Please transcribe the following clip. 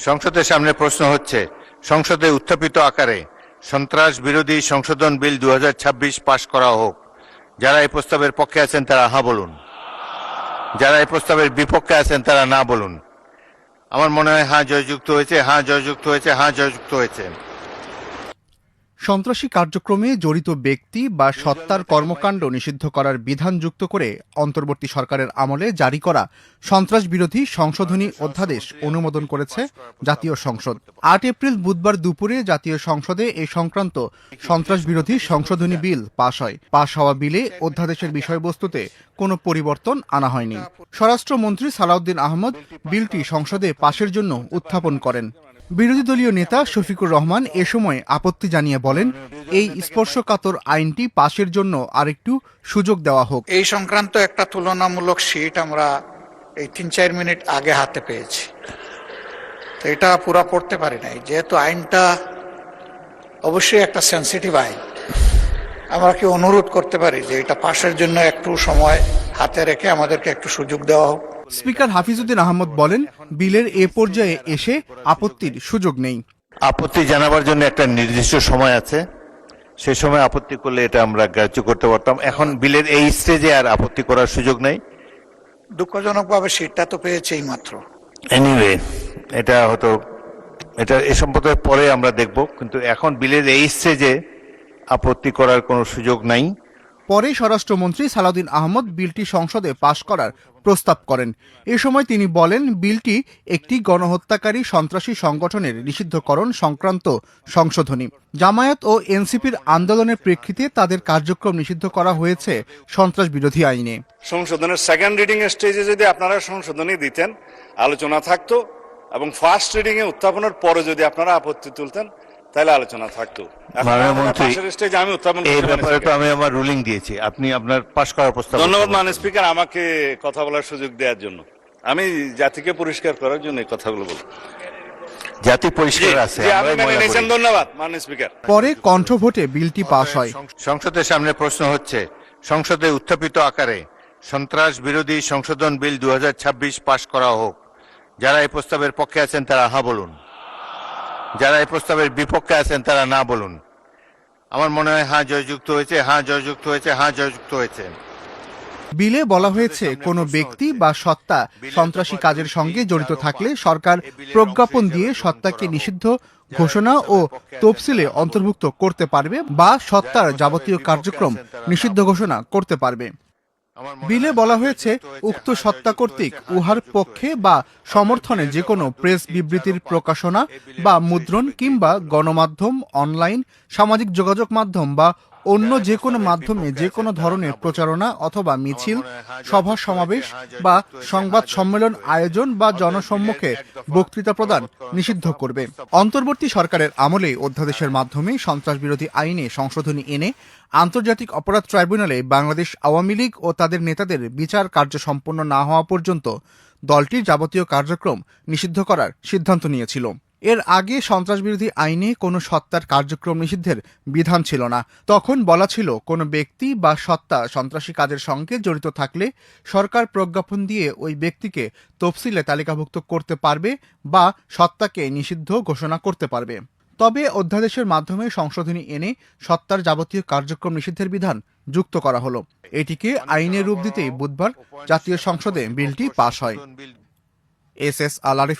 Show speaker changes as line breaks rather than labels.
সংসদের সামনে প্রশ্ন হচ্ছে, সংসদে উত্থাপিত আকারে সন্ত্রাস বিরোধী সংশোধন বিল 2026 পাশ করা হোক। যারা এই প্রস্তাবের পক্ষে আছেন তারা হ্যাঁ বলুন, যারা এই প্রস্তাবের বিপক্ষে আছেন তারা না বলুন। আমার মনে হয় হ্যাঁ জয়যুক্ত হয়েছে, হ্যাঁ জয়যুক্ত হয়েছে, হ্যাঁ জয়যুক্ত হয়েছে।
সন্ত্রাসী কার্যক্রমে জড়িত ব্যক্তি বা সত্তার কর্মকাণ্ড নিষিদ্ধ করার বিধান যুক্ত করে অন্তর্বর্তী সরকারের আমলে জারি করা সন্ত্রাস বিরোধী সংশোধনী অধ্যাদেশ অনুমোদন করেছে জাতীয় সংসদ। ৮ এপ্রিল বুধবার দুপুরে জাতীয় সংসদে এ সংক্রান্ত সন্ত্রাস বিরোধী সংশোধনী বিল পাশ হয়। পাশ হওয়া বিলে অধ্যাদেশের বিষয়বস্তুতে কোনো পরিবর্তন আনা হয়নি। স্বরাষ্ট্রমন্ত্রী সালাউদ্দিন আহমদ বিলটি সংসদে পাশের জন্য উত্থাপন করেন। বিরোধী দলীয় নেতা শফিকুর রহমান এ সময় আপত্তি জানিয়ে বলেন, এই স্পর্শকাতর আইনটি পাশের জন্য আরেকটু সুযোগ দেওয়া হোক।
এই সংক্রান্ত একটা তুলনামূলক শীট আমরা এই ৩-৪ মিনিট আগে হাতে পেয়েছি, তো এটা পুরা পড়তে পারি নাই, যেহেতু আইনটা অবশ্যই একটা সেন্সিটিভ আইন। আমরা কি অনুরোধ করতে পারি যে এটা পাশের জন্য একটু সময় হাতে রেখে আমাদেরকে একটু সুযোগ দেওয়া হোক।
স্পিকার হাফিজউদ্দিন আহমদ বলেন, বিলের এ পর্যায়ে এসে আপত্তির সুযোগ নেই।
আপত্তি জানাবার জন্য একটা নির্দিষ্ট সময় আছে, সেই সময় আপত্তি করলে এটা আমরা গ্রাহ্য করতে পারতাম। এখন বিলের এই স্টেজে আর আপত্তি করার সুযোগ নেই।
দুঃখজনকভাবে শীটটা তো পেয়েছে এই মাত্র।
এনিওয়ে, এটা এ সম্পর্কে পরে আমরা দেখব, কিন্তু এখন বিলের এই স্টেজে আপত্তি করার কোনো সুযোগ নাই।
পরে স্বরাষ্ট্রমন্ত্রী সালাউদ্দিন আহমদ বিলটি সংসদে পাশ করার প্রস্তাব করেন। এ সময় তিনি বলেন, বিলটি একটি গণহত্যাকারী সন্ত্রাসী সংগঠনের নিষিদ্ধকরণ সংক্রান্ত সংশোধনী। জামায়াত ও এনসিপির আন্দোলনের প্রেক্ষিতে তাদের কার্যক্রম নিষিদ্ধ করা হয়েছে সন্ত্রাস বিরোধী আইনে।
সংশোধনের সেকেন্ড রিডিং স্টেজে যদি আপনারা সংশোধনী দিতেন, আলোচনা থাকতো, এবং ফার্স্ট রিডিং এ উত্থাপনের পরে যদি আপনারা আপত্তি তুলতেন, তাহলে আলোচনা থাকতো।
আমি আমার রুলিং দিয়েছি, আপনি আপনার পাশ করার প্রস্তাব।
ধন্যবাদ মাননীয় স্পিকার, আমাকে কথা বলার সুযোগ দেওয়ার জন্য। আমি জাতিকে পরিষ্কার করার জন্য এই কথাগুলো বলব।
জাতি পরিষ্কার আছে।
ধন্যবাদ মাননীয় স্পিকার।
পরে কণ্ঠভোটে বিলটি পাশ হয়।
সংসদের সামনে প্রশ্ন হচ্ছে, সংসদে উত্থাপিত আকারে সন্ত্রাস বিরোধী সংশোধন বিল 2026 পাশ করা হোক। যারা এই প্রস্তাবের পক্ষে আছেন তারা হ্যাঁ বলুন, যারা এই প্রস্তাবের বিপক্ষে আছেন তারা না বলুন। আমার মনে হয় হ্যাঁ জয়যুক্ত হয়েছে, হ্যাঁ জয়যুক্ত হয়েছে, হ্যাঁ জয়যুক্ত হয়েছে।
বিলে বলা হয়েছে, কোনো ব্যক্তি বা সত্তা সন্ত্রাসী কাজের সঙ্গে জড়িত থাকলে সরকার প্রজ্ঞাপন দিয়ে সত্তাকে নিষিদ্ধ ঘোষণা ও তফসিলে অন্তর্ভুক্ত করতে পারবে বা সত্তার যাবতীয় কার্যক্রম নিষিদ্ধ ঘোষণা করতে পারবে। বিলে বলা হয়েছে, উক্ত সত্তা কর্তৃক উহার পক্ষে বা সমর্থনে যে কোনো প্রেস বিবৃতির প্রকাশনা বা মুদ্রণ কিংবা গণমাধ্যম, অনলাইন, সামাজিক যোগাযোগ মাধ্যম বা অন্য যে কোনো মাধ্যমে যে কোনো ধরনের প্রচারণা অথবা মিছিল, সভা সমাবেশ বা সংবাদ সম্মেলন আয়োজন বা জনসম্মুখে বক্তৃতা প্রদান নিষিদ্ধ করবে। অন্তর্বর্তী সরকারের আমলে অধ্যাদেশের মাধ্যমে সন্ত্রাস বিরোধী আইনে সংশোধনী এনে আন্তর্জাতিক অপরাধ ট্রাইব্যুনালে বাংলাদেশ আওয়ামী লীগ ও তাদের নেতাদের বিচার কার্য সম্পন্ন না হওয়া পর্যন্ত দলটির যাবতীয় কার্যক্রম নিষিদ্ধ করার সিদ্ধান্ত নিয়েছিল। এর আগে সন্ত্রাসবিরোধী আইনে কোনো সত্তার কার্যক্রম নিষিদ্ধের বিধান ছিল না। তখন বলা ছিল, কোনো ব্যক্তি বা সত্তা সন্ত্রাসী কাজের সঙ্গে জড়িত থাকলে সরকার প্রজ্ঞাপন দিয়ে ওই ব্যক্তিকে তফসিলে তালিকাভুক্ত করতে পারবে বা সত্তাকে নিষিদ্ধ ঘোষণা করতে পারবে। তবে অধ্যাদেশের মাধ্যমে সংশোধনী এনে সত্তার যাবতীয় কার্যক্রম নিষিদ্ধের বিধান যুক্ত করা হলো। এটিকে আইনের রূপ দিতেই বুধবার জাতীয় সংসদে বিলটি পাশ হয়। এস এস আল আরিফ।